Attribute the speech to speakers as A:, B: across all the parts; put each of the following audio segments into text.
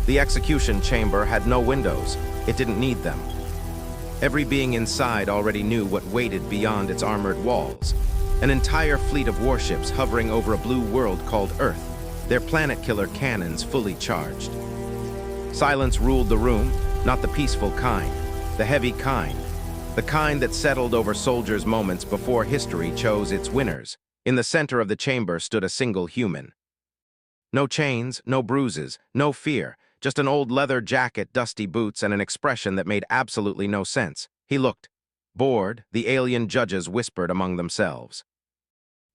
A: The execution chamber had no windows. It didn't need them. Every being inside already knew what waited beyond its armored walls. An entire fleet of warships hovering over a blue world called Earth, their planet-killer cannons fully charged. Silence ruled the room, not the peaceful kind, the heavy kind, the kind that settled over soldiers' moments before history chose its winners. In the center of the chamber stood a single human. No chains, no bruises, no fear, just an old leather jacket, dusty boots, and an expression that made absolutely no sense. He looked bored. The alien judges whispered among themselves.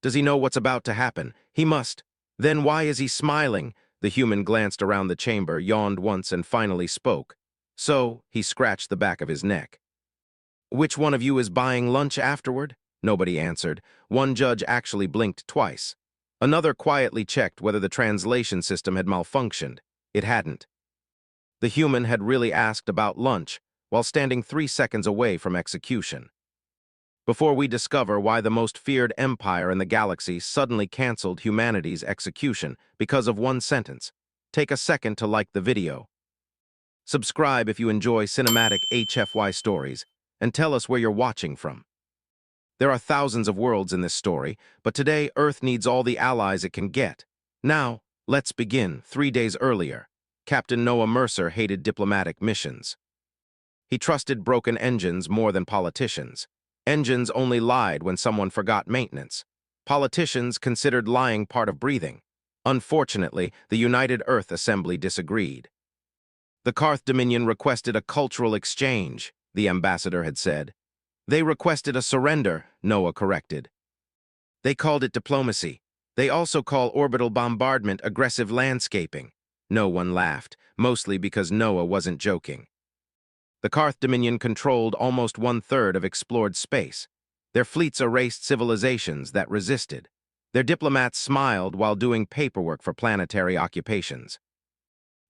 A: Does he know what's about to happen? He must. Then why is he smiling? The human glanced around the chamber, yawned once, and finally spoke. So, he scratched the back of his neck. Which one of you is buying lunch afterward? Nobody answered. One judge actually blinked twice. Another quietly checked whether the translation system had malfunctioned. It hadn't. The human had really asked about lunch, while standing 3 seconds away from execution. Before we discover why the most feared empire in the galaxy suddenly canceled humanity's execution because of one sentence, take a second to like the video. Subscribe if you enjoy cinematic HFY stories, and tell us where you're watching from. There are thousands of worlds in this story, but today Earth needs all the allies it can get. Now, let's begin. 3 days earlier, Captain Noah Mercer hated diplomatic missions. He trusted broken engines more than politicians. Engines only lied when someone forgot maintenance. Politicians considered lying part of breathing. Unfortunately, the United Earth Assembly disagreed. The Karth Dominion requested a cultural exchange, the ambassador had said. They requested a surrender, Noah corrected. They called it diplomacy. They also call orbital bombardment aggressive landscaping. No one laughed, mostly because Noah wasn't joking. The Karth Dominion controlled almost 1/3 of explored space. Their fleets erased civilizations that resisted. Their diplomats smiled while doing paperwork for planetary occupations.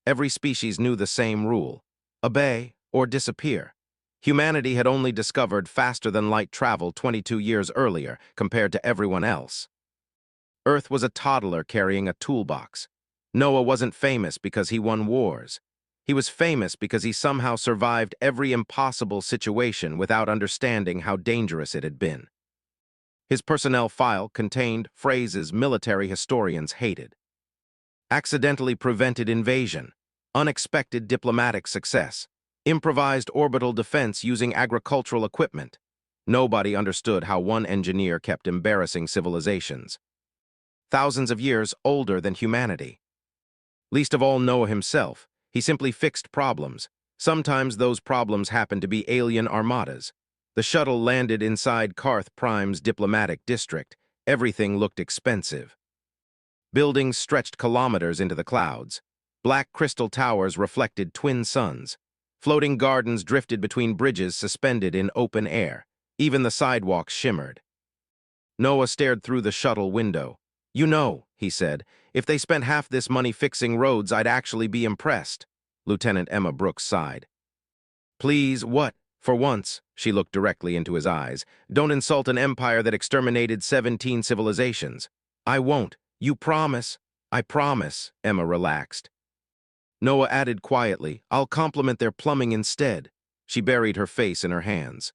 A: Every species knew the same rule: obey or disappear. Humanity had only discovered faster-than-light travel 22 years earlier compared to everyone else. Earth was a toddler carrying a toolbox. Noah wasn't famous because he won wars. He was famous because he somehow survived every impossible situation without understanding how dangerous it had been. His personnel file contained phrases military historians hated. Accidentally prevented invasion, unexpected diplomatic success, improvised orbital defense using agricultural equipment. Nobody understood how one engineer kept embarrassing civilizations. Thousands of years older than humanity. Least of all Noah himself. He simply fixed problems. Sometimes those problems happened to be alien armadas. The shuttle landed inside Karth Prime's diplomatic district. Everything looked expensive. Buildings stretched kilometers into the clouds. Black crystal towers reflected twin suns. Floating gardens drifted between bridges suspended in open air. Even the sidewalks shimmered. Noah stared through the shuttle window. You know, he said, if they spent half this money fixing roads, I'd actually be impressed. Lieutenant Emma Brooks sighed. Please, what? For once, she looked directly into his eyes. Don't insult an empire that exterminated 17 civilizations. I won't. You promise? I promise, Emma relaxed. Noah added quietly, I'll compliment their plumbing instead. She buried her face in her hands.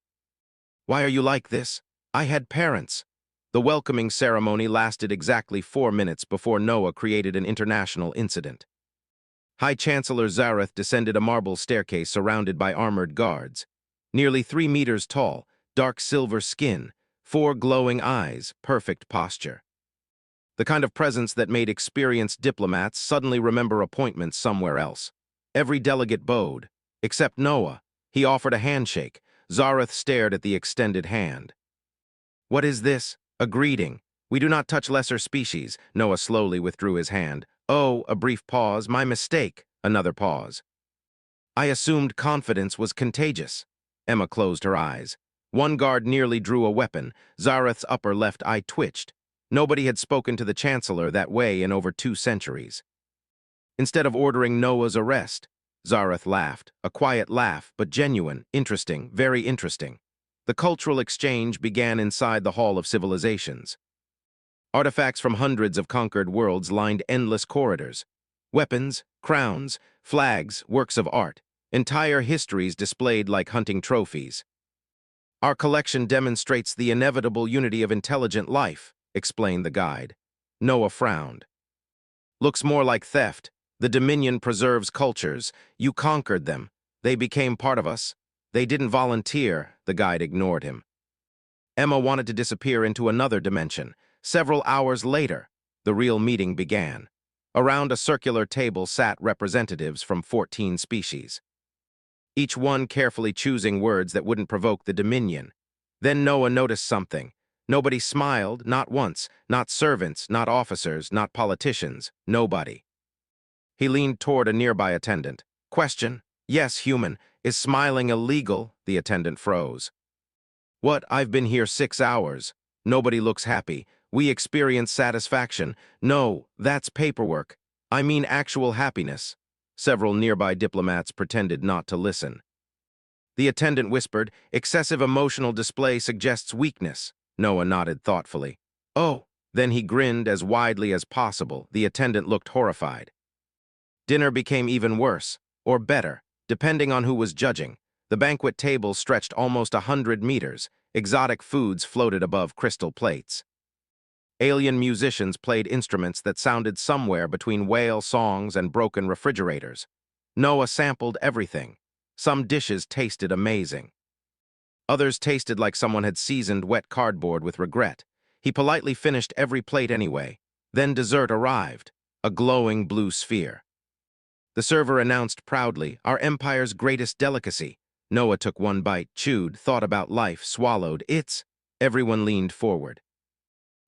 A: Why are you like this? I had parents. The welcoming ceremony lasted exactly 4 minutes before Noah created an international incident. High Chancellor Zareth descended a marble staircase surrounded by armored guards. Nearly 3 meters tall, dark silver skin, 4 glowing eyes, perfect posture. The kind of presence that made experienced diplomats suddenly remember appointments somewhere else. Every delegate bowed, except Noah. He offered a handshake. Zareth stared at the extended hand. What is this? A greeting. We do not touch lesser species. Noah slowly withdrew his hand. Oh, a brief pause. My mistake. Another pause. I assumed confidence was contagious. Emma closed her eyes. One guard nearly drew a weapon. Zareth's upper left eye twitched. Nobody had spoken to the Chancellor that way in over 2 centuries. Instead of ordering Noah's arrest, Zareth laughed. A quiet laugh, but genuine, interesting, very interesting. The cultural exchange began inside the Hall of Civilizations. Artifacts from hundreds of conquered worlds lined endless corridors. Weapons, crowns, Flags, works of art, entire histories displayed like hunting trophies. Our collection demonstrates the inevitable unity of intelligent life, explained the guide. Noah frowned. Looks more like theft. The Dominion preserves cultures. You conquered them. They became part of us. They didn't volunteer, the guide ignored him. Emma wanted to disappear into another dimension. Several hours later, the real meeting began. Around a circular table sat representatives from 14 species, each one carefully choosing words that wouldn't provoke the Dominion. Then Noah noticed something. Nobody smiled, not once, not servants, not officers, not politicians, nobody. He leaned toward a nearby attendant. Question, yes, human, is smiling illegal? The attendant froze. What, I've been here 6 hours. Nobody looks happy. We experience satisfaction. No, that's paperwork. I mean actual happiness. Several nearby diplomats pretended not to listen. The attendant whispered, excessive emotional display suggests weakness. Noah nodded thoughtfully. Oh, then he grinned as widely as possible. The attendant looked horrified. Dinner became even worse, or better, depending on who was judging. The banquet table stretched almost 100 meters. Exotic foods floated above crystal plates. Alien musicians played instruments that sounded somewhere between whale songs and broken refrigerators. Noah sampled everything. Some dishes tasted amazing. Others tasted like someone had seasoned wet cardboard with regret. He politely finished every plate anyway. Then dessert arrived, a glowing blue sphere. The server announced proudly, our empire's greatest delicacy. Noah took one bite, chewed, thought about life, swallowed. It's... Everyone leaned forward.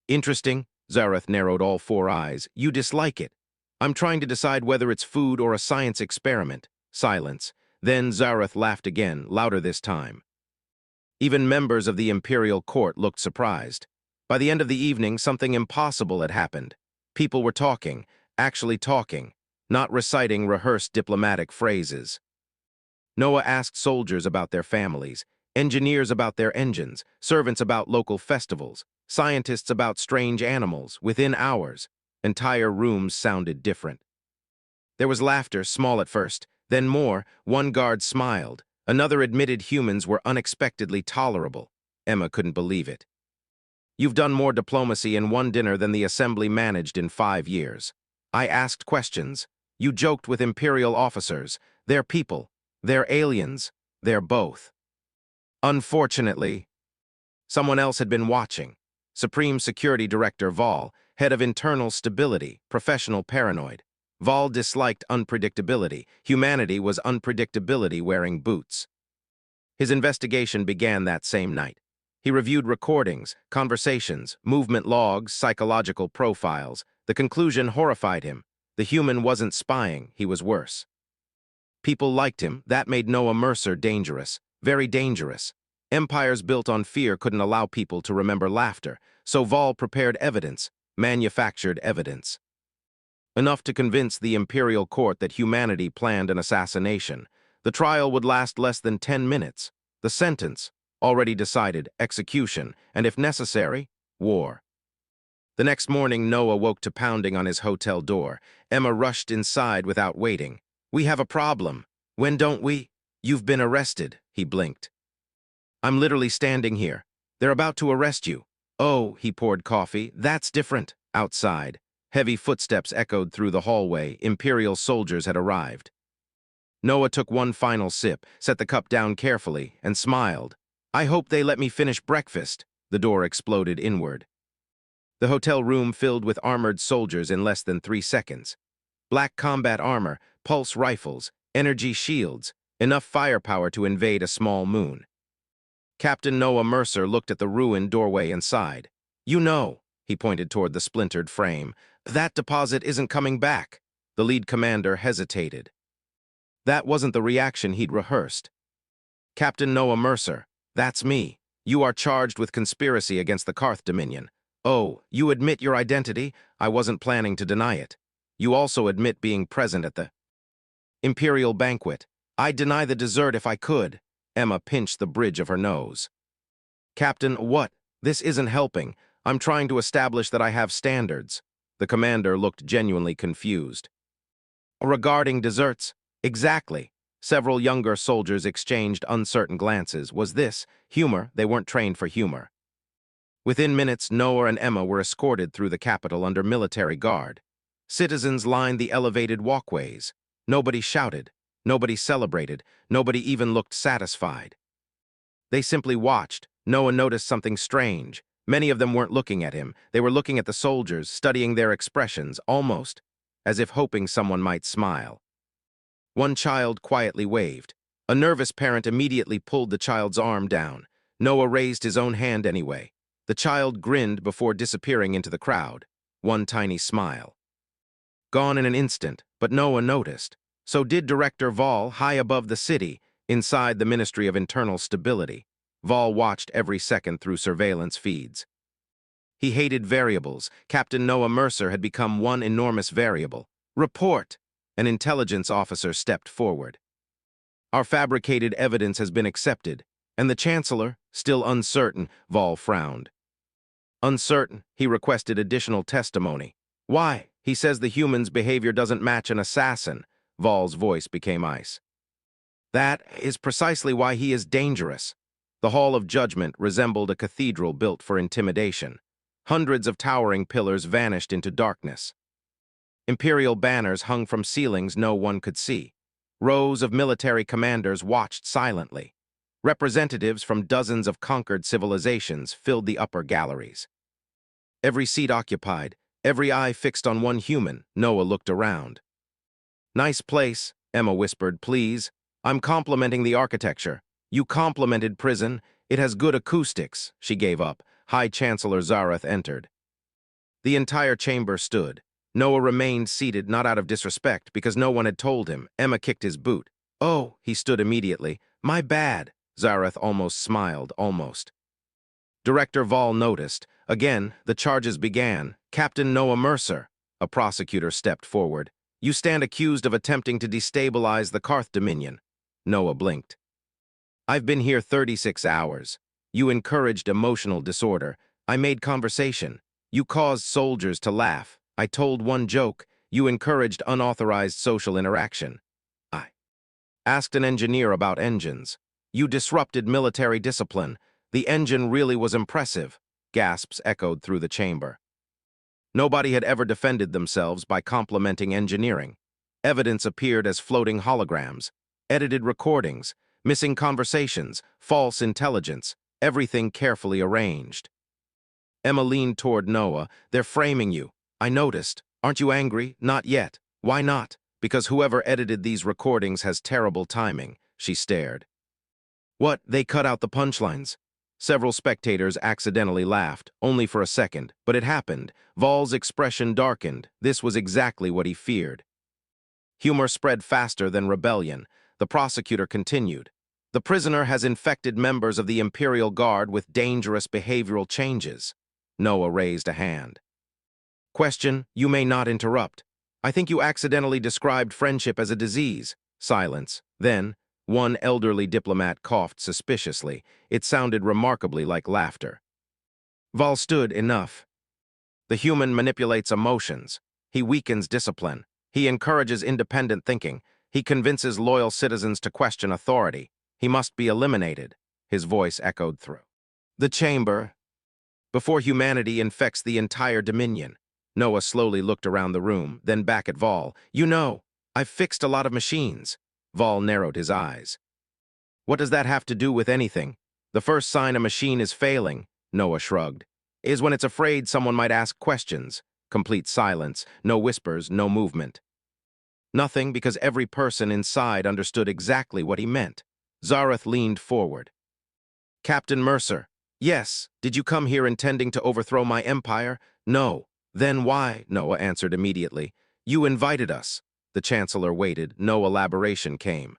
A: Interesting, Zareth narrowed all 4 eyes. You dislike it. I'm trying to decide whether it's food or a science experiment. Silence. Then Zareth laughed again, louder this time. Even members of the imperial court looked surprised. By the end of the evening, something impossible had happened. People were talking, actually talking, not reciting rehearsed diplomatic phrases. Noah asked soldiers about their families, engineers about their engines, servants about local festivals, scientists about strange animals. Within hours, entire rooms sounded different. There was laughter, small at first, then more. One guard smiled. Another admitted humans were unexpectedly tolerable. Emma couldn't believe it. You've done more diplomacy in one dinner than the assembly managed in 5 years. I asked questions. You joked with imperial officers. They're people. They're aliens. They're both. Unfortunately, someone else had been watching. Supreme Security Director Vol, head of internal stability, professional paranoid. Vol disliked unpredictability. Humanity was unpredictability wearing boots. His investigation began that same night. He reviewed recordings, conversations, movement logs, psychological profiles. The conclusion horrified him. The human wasn't spying, he was worse. People liked him. That made Noah Mercer dangerous, very dangerous. Empires built on fear couldn't allow people to remember laughter, so Vol prepared evidence, manufactured evidence. Enough to convince the imperial court that humanity planned an assassination. The trial would last less than 10 minutes. The sentence, already decided, execution, and if necessary, war. The next morning, Noah woke to pounding on his hotel door. Emma rushed inside without waiting. We have a problem. When don't we? You've been arrested, he blinked. I'm literally standing here. They're about to arrest you. Oh, he poured coffee. That's different. Outside, heavy footsteps echoed through the hallway. Imperial soldiers had arrived. Noah took one final sip, set the cup down carefully, and smiled. I hope they let me finish breakfast. The door exploded inward. The hotel room filled with armored soldiers in less than 3 seconds. Black combat armor, pulse rifles, energy shields, enough firepower to invade a small moon. Captain Noah Mercer looked at the ruined doorway inside. You know, he pointed toward the splintered frame, that deposit isn't coming back. The lead commander hesitated. That wasn't the reaction he'd rehearsed. Captain Noah Mercer, that's me. You are charged with conspiracy against the Karth Dominion. Oh, you admit your identity? I wasn't planning to deny it. You also admit being present at the Imperial banquet. I'd deny the dessert if I could. Emma pinched the bridge of her nose. Captain, what? This isn't helping. I'm trying to establish that I have standards. The commander looked genuinely confused. Regarding desserts, Exactly. Several younger soldiers exchanged uncertain glances. Was this humor? They weren't trained for humor. Within minutes, Noah and Emma were escorted through the capital under military guard. Citizens lined the elevated walkways. Nobody shouted. Nobody celebrated. Nobody even looked satisfied. They simply watched. Noah noticed something strange. Many of them weren't looking at him. They were looking at the soldiers, studying their expressions, almost as if hoping someone might smile. One child quietly waved. A nervous parent immediately pulled the child's arm down. Noah raised his own hand anyway. The child grinned before disappearing into the crowd. One tiny smile. Gone in an instant, but Noah noticed. So did Director Vol, high above the city, inside the Ministry of Internal Stability. Vol watched every second through surveillance feeds. He hated variables. Captain Noah Mercer had become one enormous variable. Report! An intelligence officer stepped forward. Our fabricated evidence has been accepted, and the Chancellor, still uncertain, Vol frowned. Uncertain, he requested additional testimony. Why? He says the human's behavior doesn't match an assassin. Vol's voice became ice. That is precisely why he is dangerous. The Hall of Judgment resembled a cathedral built for intimidation. Hundreds of towering pillars vanished into darkness. Imperial banners hung from ceilings no one could see. Rows of military commanders watched silently. Representatives from dozens of conquered civilizations filled the upper galleries. Every seat occupied, every eye fixed on one human, Noah looked around. Nice place, Emma whispered, please. I'm complimenting the architecture. You complimented prison. It has good acoustics. She gave up. High Chancellor Zareth entered. The entire chamber stood. Noah remained seated, not out of disrespect, because no one had told him. Emma kicked his boot. Oh, he stood immediately. My bad. Zareth almost smiled, almost. Director Vol noticed. Again, the charges began. Captain Noah Mercer. A prosecutor stepped forward. You stand accused of attempting to destabilize the Karth Dominion. Noah blinked. I've been here 36 hours. You encouraged emotional disorder. I made conversation. You caused soldiers to laugh. I told one joke. You encouraged unauthorized social interaction. I asked an engineer about engines. You disrupted military discipline. The engine really was impressive. Gasps echoed through the chamber. Nobody had ever defended themselves by complimenting engineering. Evidence appeared as floating holograms, edited recordings, missing conversations, false intelligence, everything carefully arranged. Emma leaned toward Noah. They're framing you. I noticed. Aren't you angry? Not yet. Why not? Because whoever edited these recordings has terrible timing. She stared. What? They cut out the punchlines. Several spectators accidentally laughed, only for a second, but it happened. Vol's expression darkened. This was exactly what he feared. Humor spread faster than rebellion. The prosecutor continued. The prisoner has infected members of the Imperial Guard with dangerous behavioral changes. Noah raised a hand. Question, you may not interrupt. I think you accidentally described friendship as a disease. Silence. Then, one elderly diplomat coughed suspiciously. It sounded remarkably like laughter. Vol stood. Enough. The human manipulates emotions. He weakens discipline. He encourages independent thinking. He convinces loyal citizens to question authority. He must be eliminated. His voice echoed through the chamber. Before humanity infects the entire Dominion. Noah slowly looked around the room, then back at Vol. You know, I've fixed a lot of machines. Vol narrowed his eyes. What does that have to do with anything? The first sign a machine is failing, Noah shrugged, is when it's afraid someone might ask questions. Complete silence, no whispers, no movement. Nothing, because every person inside understood exactly what he meant. Zareth leaned forward. Captain Mercer. Yes. Did you come here intending to overthrow my empire? No. Then why? Noah answered immediately. You invited us. The Chancellor waited. No elaboration came.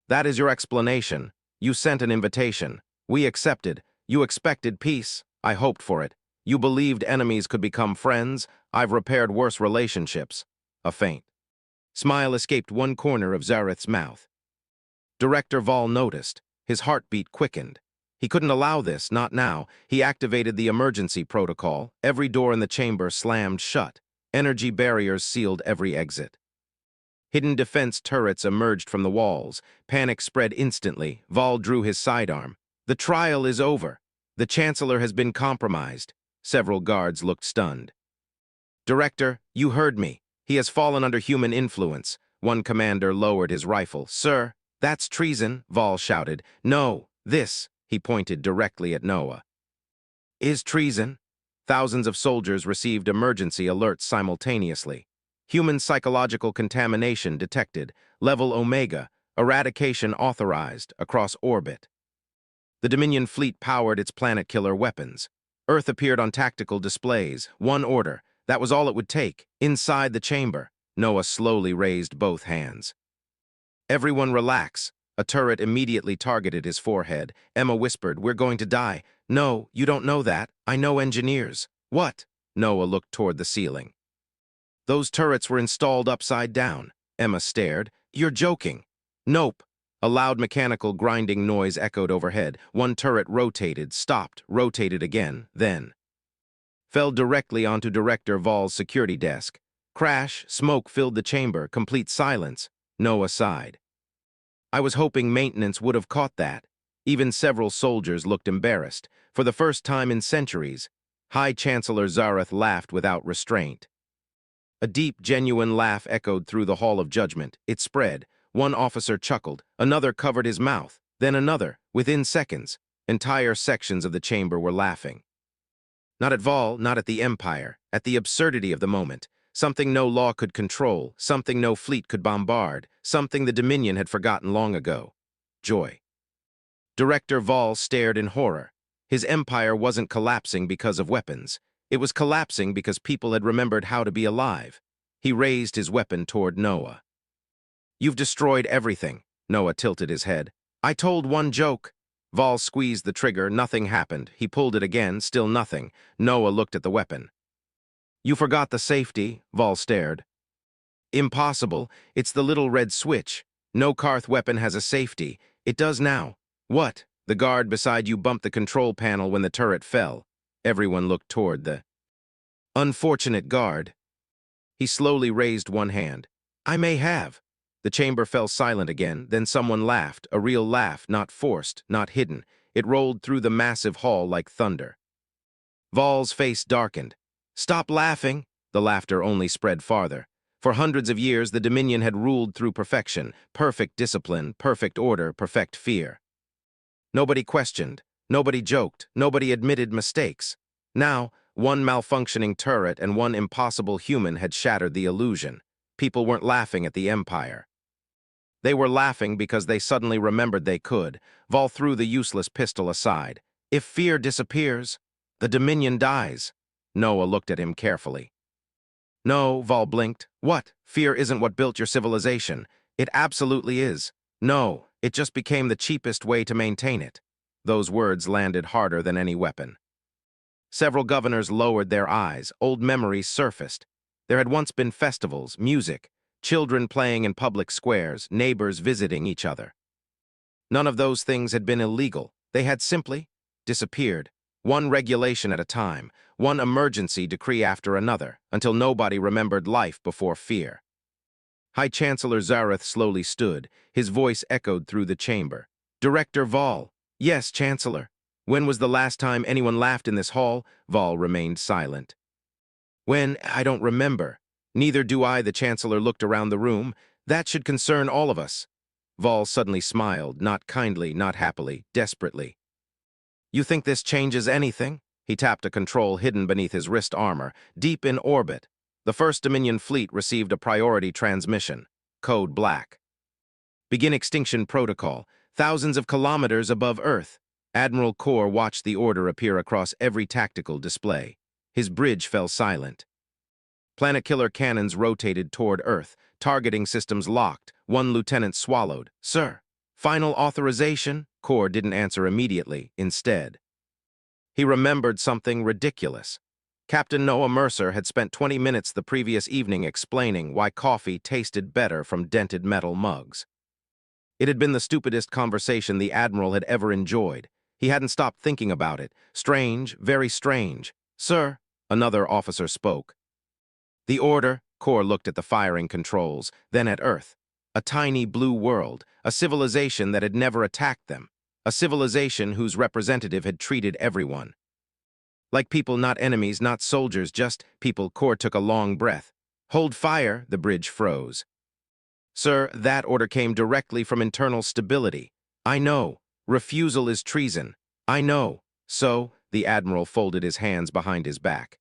A: That is your explanation. You sent an invitation. We accepted. You expected peace. I hoped for it. You believed enemies could become friends. I've repaired worse relationships. A faint smile escaped one corner of Zareth's mouth. Director Vol noticed. His heartbeat quickened. He couldn't allow this, not now. He activated the emergency protocol. Every door in the chamber slammed shut. Energy barriers sealed every exit. Hidden defense turrets emerged from the walls. Panic spread instantly. Vol drew his sidearm. The trial is over. The Chancellor has been compromised. Several guards looked stunned. Director, you heard me. He has fallen under human influence. One commander lowered his rifle. Sir, that's treason, Vol shouted. No, this, he pointed directly at Noah, is treason. Thousands of soldiers received emergency alerts simultaneously. Human psychological contamination detected. Level Omega. Eradication authorized across orbit. The Dominion fleet powered its planet-killer weapons. Earth appeared on tactical displays. One order. That was all it would take. Inside the chamber, Noah slowly raised both hands. Everyone relax. A turret immediately targeted his forehead. Emma whispered, we're going to die. No, you don't know that. I know engineers. What? Noah looked toward the ceiling. Those turrets were installed upside down. Emma stared. You're joking. Nope. A loud mechanical grinding noise echoed overhead. One turret rotated, stopped, rotated again, then fell directly onto Director Vol's security desk. Crash, smoke filled the chamber, complete silence. Noah sighed. I was hoping maintenance would have caught that. Even several soldiers looked embarrassed. For the first time in centuries, High Chancellor Zareth laughed without restraint. A deep, genuine laugh echoed through the Hall of Judgment. It spread. One officer chuckled, another covered his mouth, then another. Within seconds, entire sections of the chamber were laughing. Not at Vol, not at the Empire, at the absurdity of the moment. Something no law could control, something no fleet could bombard, something the Dominion had forgotten long ago. Joy. Director Vol stared in horror. His empire wasn't collapsing because of weapons. It was collapsing because people had remembered how to be alive. He raised his weapon toward Noah. You've destroyed everything. Noah tilted his head. I told one joke. Vol squeezed the trigger. Nothing happened. He pulled it again. Still nothing. Noah looked at the weapon. You forgot the safety, Vol stared. Impossible. It's the little red switch. No Karth weapon has a safety. It does now. What? The guard beside you bumped the control panel when the turret fell. Everyone looked toward the unfortunate guard. He slowly raised one hand. I may have. The chamber fell silent again, then someone laughed, a real laugh, not forced, not hidden. It rolled through the massive hall like thunder. Vol's face darkened. Stop laughing! The laughter only spread farther. For hundreds of years, the Dominion had ruled through perfection, perfect discipline, perfect order, perfect fear. Nobody questioned, nobody joked, nobody admitted mistakes. Now, one malfunctioning turret and one impossible human had shattered the illusion. People weren't laughing at the Empire. They were laughing because they suddenly remembered they could. Vol threw the useless pistol aside. If fear disappears, the Dominion dies. Noah looked at him carefully. No, Vol blinked. What? Fear isn't what built your civilization. It absolutely is. No, it just became the cheapest way to maintain it. Those words landed harder than any weapon. Several governors lowered their eyes. Old memories surfaced. There had once been festivals, music, children playing in public squares, neighbors visiting each other. None of those things had been illegal. They had simply disappeared, one regulation at a time, one emergency decree after another, until nobody remembered life before fear. High Chancellor Zareth slowly stood. His voice echoed through the chamber. Director Vol. Yes, Chancellor. When was the last time anyone laughed in this hall? Vol remained silent. When? I don't remember. Neither do I, the Chancellor looked around the room. That should concern all of us. Vol suddenly smiled, not kindly, not happily, desperately. You think this changes anything? He tapped a control hidden beneath his wrist armor. Deep in orbit, the First Dominion fleet received a priority transmission. Code Black. Begin extinction protocol. Thousands of kilometers above Earth. Admiral Kor watched the order appear across every tactical display. His bridge fell silent. Planet-killer cannons rotated toward Earth. Targeting systems locked. One lieutenant swallowed. Sir, final authorization? Kor didn't answer immediately. Instead, he remembered something ridiculous. Captain Noah Mercer had spent 20 minutes the previous evening explaining why coffee tasted better from dented metal mugs. It had been the stupidest conversation the Admiral had ever enjoyed. He hadn't stopped thinking about it. Strange, very strange. Sir, another officer spoke. The order, Kor looked at the firing controls, then at Earth. A tiny blue world, a civilization that had never attacked them. A civilization whose representative had treated everyone like people, not enemies, not soldiers, just people. Kor took a long breath. Hold fire, the bridge froze. Sir, that order came directly from internal stability. I know. Refusal is treason. I know. So, the Admiral folded his hands behind his back.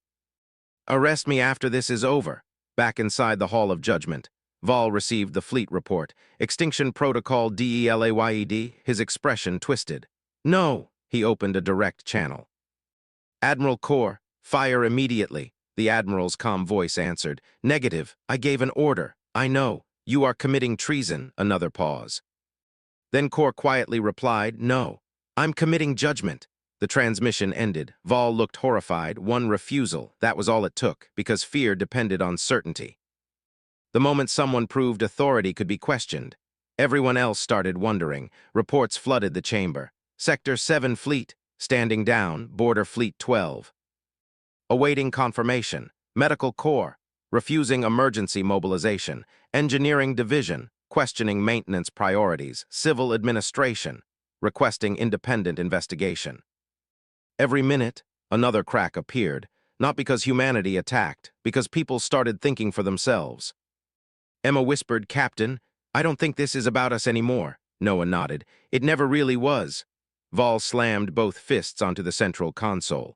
A: Arrest me after this is over. Back inside the Hall of Judgment, Vol received the fleet report. Extinction Protocol DELAYED, his expression twisted. No, he opened a direct channel. Admiral Kor, fire immediately, the Admiral's calm voice answered. Negative, I gave an order. I know. You are committing treason. Another pause. Then Kor quietly replied, no. I'm committing judgment. The transmission ended. Vol looked horrified. One refusal, that was all it took, because fear depended on certainty. The moment someone proved authority could be questioned, everyone else started wondering. Reports flooded the chamber. Sector 7 Fleet, standing down, Border Fleet 12. Awaiting confirmation. Medical Corps, refusing emergency mobilization. Engineering Division, questioning maintenance priorities. Civil Administration, requesting independent investigation. Every minute, another crack appeared, not because humanity attacked, because people started thinking for themselves. Emma whispered, Captain, I don't think this is about us anymore. Noah nodded. It never really was. Vol slammed both fists onto the central console.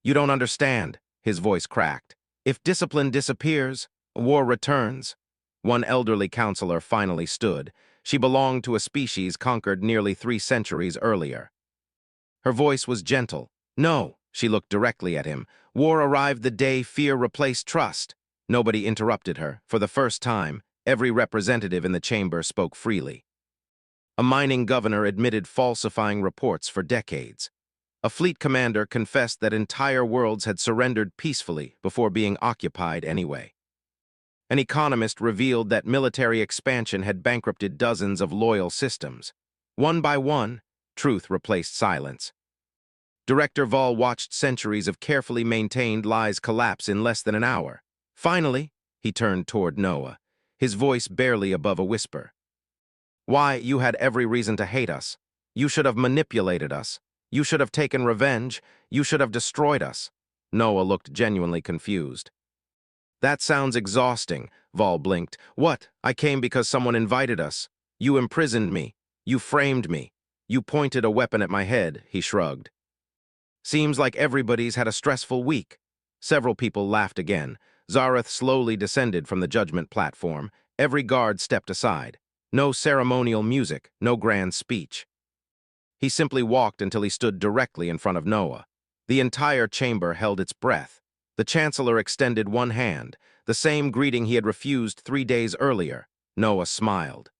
A: You don't understand, his voice cracked. If discipline disappears, war returns. One elderly counselor finally stood. She belonged to a species conquered nearly 3 centuries earlier. Her voice was gentle. No, she looked directly at him. War arrived the day fear replaced trust. Nobody interrupted her. For the first time, every representative in the chamber spoke freely. A mining governor admitted falsifying reports for decades. A fleet commander confessed that entire worlds had surrendered peacefully before being occupied anyway. An economist revealed that military expansion had bankrupted dozens of loyal systems. One by one, truth replaced silence. Director Vol watched centuries of carefully maintained lies collapse in less than an hour. Finally, he turned toward Noah, his voice barely above a whisper. Why, you had every reason to hate us. You should have manipulated us. You should have taken revenge. You should have destroyed us. Noah looked genuinely confused. That sounds exhausting, Vol blinked. What? I came because someone invited us. You imprisoned me. You framed me. You pointed a weapon at my head, he shrugged. Seems like everybody's had a stressful week. Several people laughed again. Zareth slowly descended from the judgment platform. Every guard stepped aside. No ceremonial music, no grand speech. He simply walked until he stood directly in front of Noah. The entire chamber held its breath. The Chancellor extended one hand, the same greeting he had refused 3 days earlier. Noah smiled.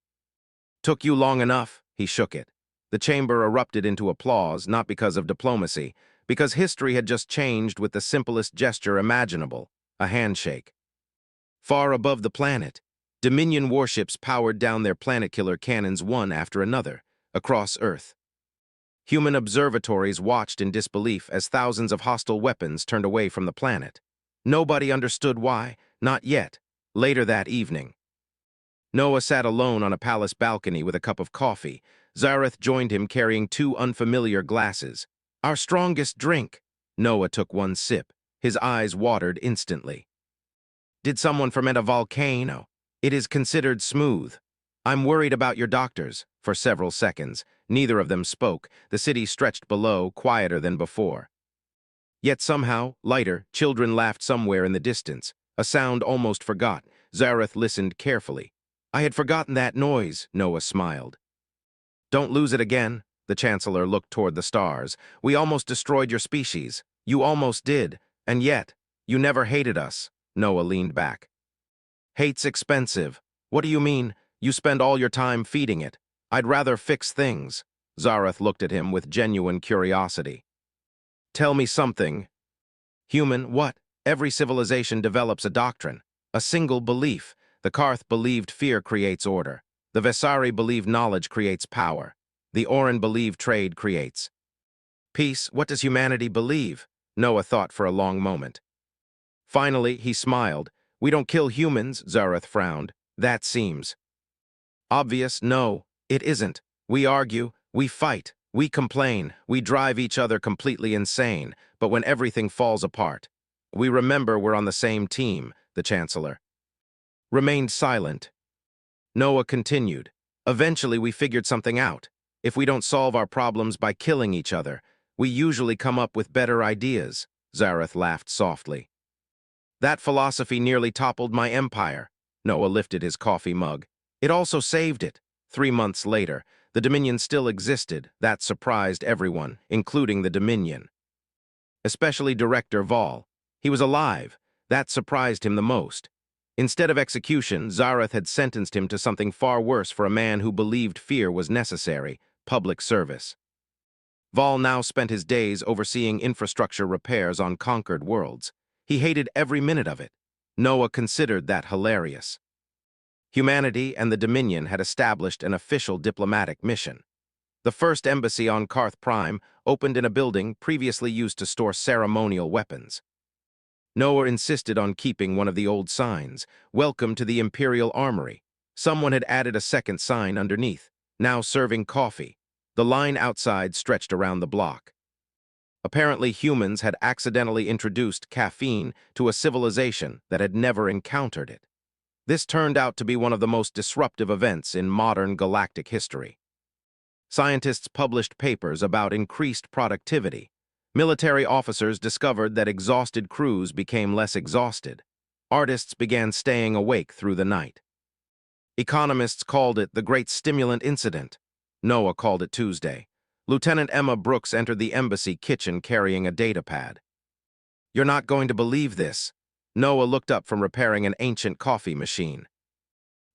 A: Took you long enough, he shook it. The chamber erupted into applause, not because of diplomacy, because history had just changed with the simplest gesture imaginable, a handshake. Far above the planet, Dominion warships powered down their planet-killer cannons one after another, across Earth. Human observatories watched in disbelief as thousands of hostile weapons turned away from the planet. Nobody understood why, not yet. Later that evening, Noah sat alone on a palace balcony with a cup of coffee. Zareth joined him carrying 2 unfamiliar glasses. Our strongest drink. Noah took one sip. His eyes watered instantly. Did someone ferment a volcano? It is considered smooth. I'm worried about your doctors. For several seconds, neither of them spoke. The city stretched below, quieter than before. Yet somehow, lighter, children laughed somewhere in the distance. A sound almost forgot. Zareth listened carefully. I had forgotten that noise, Noah smiled. Don't lose it again. The Chancellor looked toward the stars. We almost destroyed your species. You almost did. And yet, you never hated us. Noah leaned back. Hate's expensive. What do you mean? You spend all your time feeding it. I'd rather fix things. Zareth looked at him with genuine curiosity. Tell me something. Human, what? Every civilization develops a doctrine, a single belief. The Karth believed fear creates order. The Vesari believe knowledge creates power. The Orin believe trade creates peace. What does humanity believe? Noah thought for a long moment. Finally, he smiled. We don't kill humans, Zareth frowned. That seems obvious. No, it isn't. We argue, we fight, we complain, we drive each other completely insane, but when everything falls apart, we remember we're on the same team, the Chancellor remained silent. Noah continued. Eventually we figured something out. If we don't solve our problems by killing each other, we usually come up with better ideas. Zareth laughed softly. That philosophy nearly toppled my empire. Noah lifted his coffee mug. It also saved it. 3 months later, the Dominion still existed. That surprised everyone, including the Dominion. Especially Director Vol. He was alive. That surprised him the most. Instead of execution, Zareth had sentenced him to something far worse for a man who believed fear was necessary, public service. Vol now spent his days overseeing infrastructure repairs on conquered worlds. He hated every minute of it. Noah considered that hilarious. Humanity and the Dominion had established an official diplomatic mission. The first embassy on Karth Prime opened in a building previously used to store ceremonial weapons. Noah insisted on keeping one of the old signs, "Welcome to the Imperial Armory." Someone had added a second sign underneath, "Now serving coffee." The line outside stretched around the block. Apparently humans had accidentally introduced caffeine to a civilization that had never encountered it. This turned out to be one of the most disruptive events in modern galactic history. Scientists published papers about increased productivity. Military officers discovered that exhausted crews became less exhausted. Artists began staying awake through the night. Economists called it the Great Stimulant Incident. Noah called it Tuesday. Lieutenant Emma Brooks entered the embassy kitchen carrying a datapad. "You're not going to believe this." Noah looked up from repairing an ancient coffee machine.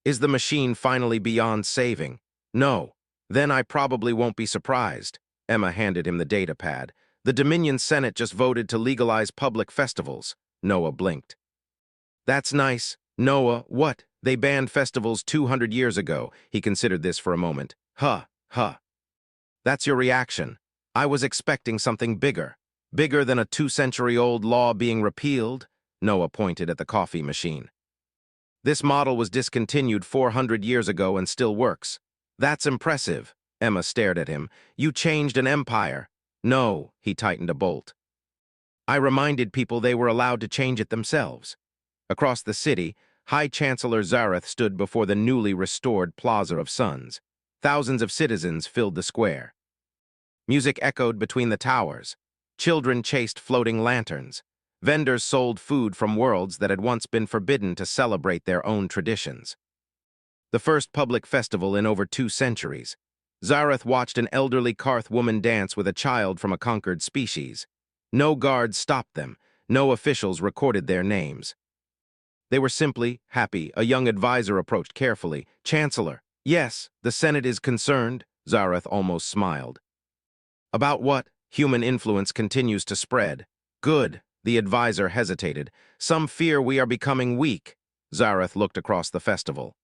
A: "Is the machine finally beyond saving?" "No. Then I probably won't be surprised." Emma handed him the datapad. "The Dominion Senate just voted to legalize public festivals." Noah blinked. "That's nice." "Noah, what? They banned festivals 200 years ago." He considered this for a moment. Huh. That's your reaction. I was expecting something bigger. Bigger than a 2-century-old law being repealed. Noah pointed at the coffee machine. "This model was discontinued 400 years ago and still works." "That's impressive." Emma stared at him. "You changed an empire." "No," he tightened a bolt. "I reminded people they were allowed to change it themselves." Across the city, High Chancellor Zareth stood before the newly restored Plaza of Suns. Thousands of citizens filled the square. Music echoed between the towers. Children chased floating lanterns. Vendors sold food from worlds that had once been forbidden to celebrate their own traditions. The first public festival in over 2 centuries. Zareth watched an elderly Karth woman dance with a child from a conquered species. No guards stopped them. No officials recorded their names. They were simply happy. A young advisor approached carefully. "Chancellor." "Yes, the Senate is concerned." Zareth almost smiled. "About what?" "Human influence continues to spread." "Good." The advisor hesitated. "Some fear we are becoming weak." Zareth looked across the festival.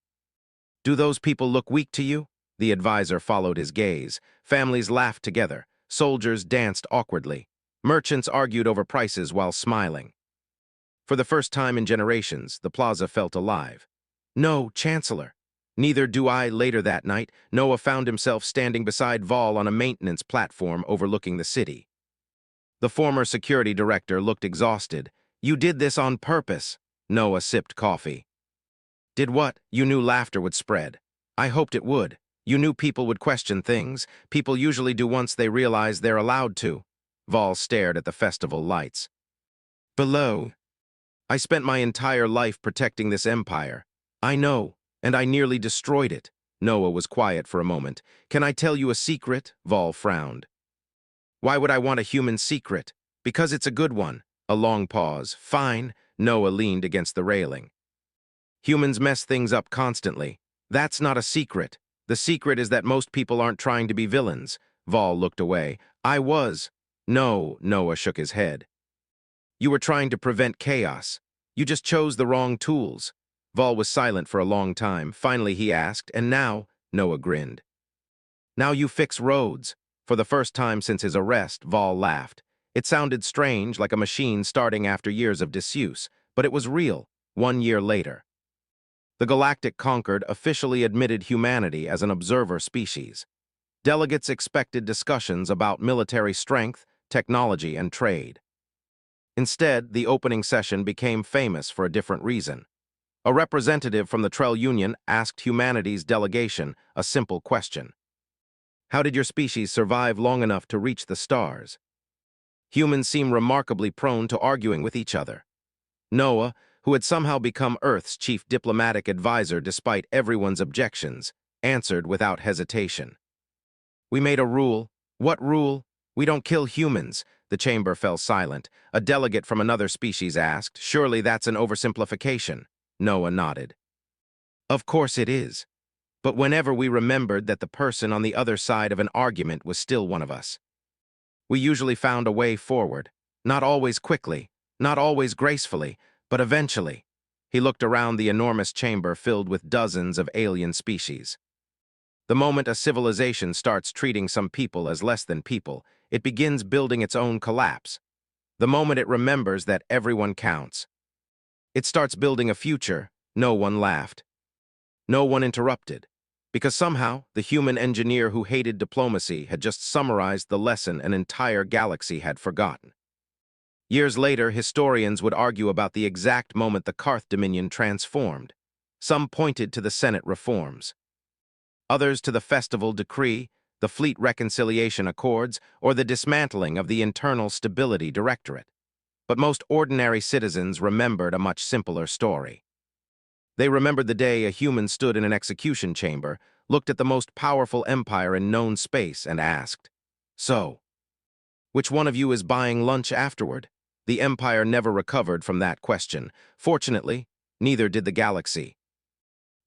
A: "Do those people look weak to you?" The advisor followed his gaze. Families laughed together. Soldiers danced awkwardly. Merchants argued over prices while smiling. For the first time in generations, the plaza felt alive. "No, Chancellor." "Neither do I." Later that night, Noah found himself standing beside Vol on a maintenance platform overlooking the city. The former security director looked exhausted. "You did this on purpose." Noah sipped coffee. "Did what?" "You knew laughter would spread." "I hoped it would. You knew people would question things. People usually do once they realize they're allowed to." Vol stared at the festival lights. "Below. I spent my entire life protecting this empire." "I know, and I nearly destroyed it." Noah was quiet for a moment. "Can I tell you a secret?" Vol frowned. "Why would I want a human secret?" "Because it's a good one." A long pause. "Fine." Noah leaned against the railing. "Humans mess things up constantly. That's not a secret. The secret is that most people aren't trying to be villains." Vol looked away. "I was." "No," Noah shook his head. "You were trying to prevent chaos. You just chose the wrong tools." Vol was silent for a long time. Finally he asked, "And now?" Noah grinned. "Now you fix roads." For the first time since his arrest, Vol laughed. It sounded strange, like a machine starting after years of disuse, but it was real. 1 year later. The Galactic conquered officially admitted humanity as an observer species. Delegates expected discussions about military strength, technology, and trade. Instead, the opening session became famous for a different reason. A representative from the Trell Union asked humanity's delegation a simple question. How did your species survive long enough to reach the stars? Humans seem remarkably prone to arguing with each other. Noah, who had somehow become Earth's chief diplomatic advisor despite everyone's objections, answered without hesitation. We made a rule. What rule? We don't kill humans. The chamber fell silent. A delegate from another species asked, surely that's an oversimplification. Noah nodded. Of course it is. But whenever we remembered that the person on the other side of an argument was still one of us, we usually found a way forward, not always quickly, not always gracefully, but eventually. He looked around the enormous chamber filled with dozens of alien species. The moment a civilization starts treating some people as less than people, it begins building its own collapse. The moment it remembers that everyone counts, it starts building a future. No one laughed. No one interrupted. Because somehow, the human engineer who hated diplomacy had just summarized the lesson an entire galaxy had forgotten. Years later, historians would argue about the exact moment the Karth Dominion transformed. Some pointed to the Senate reforms. Others to the Festival Decree, the Fleet Reconciliation Accords, or the dismantling of the Internal Stability Directorate. But most ordinary citizens remembered a much simpler story. They remembered the day a human stood in an execution chamber, looked at the most powerful empire in known space, and asked, "So, which one of you is buying lunch afterward?" The empire never recovered from that question. Fortunately, neither did the galaxy.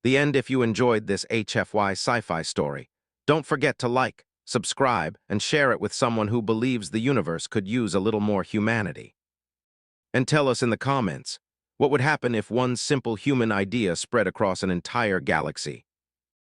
A: The end. If you enjoyed this HFY sci-fi story, don't forget to like, subscribe, and share it with someone who believes the universe could use a little more humanity. And tell us in the comments, what would happen if one simple human idea spread across an entire galaxy?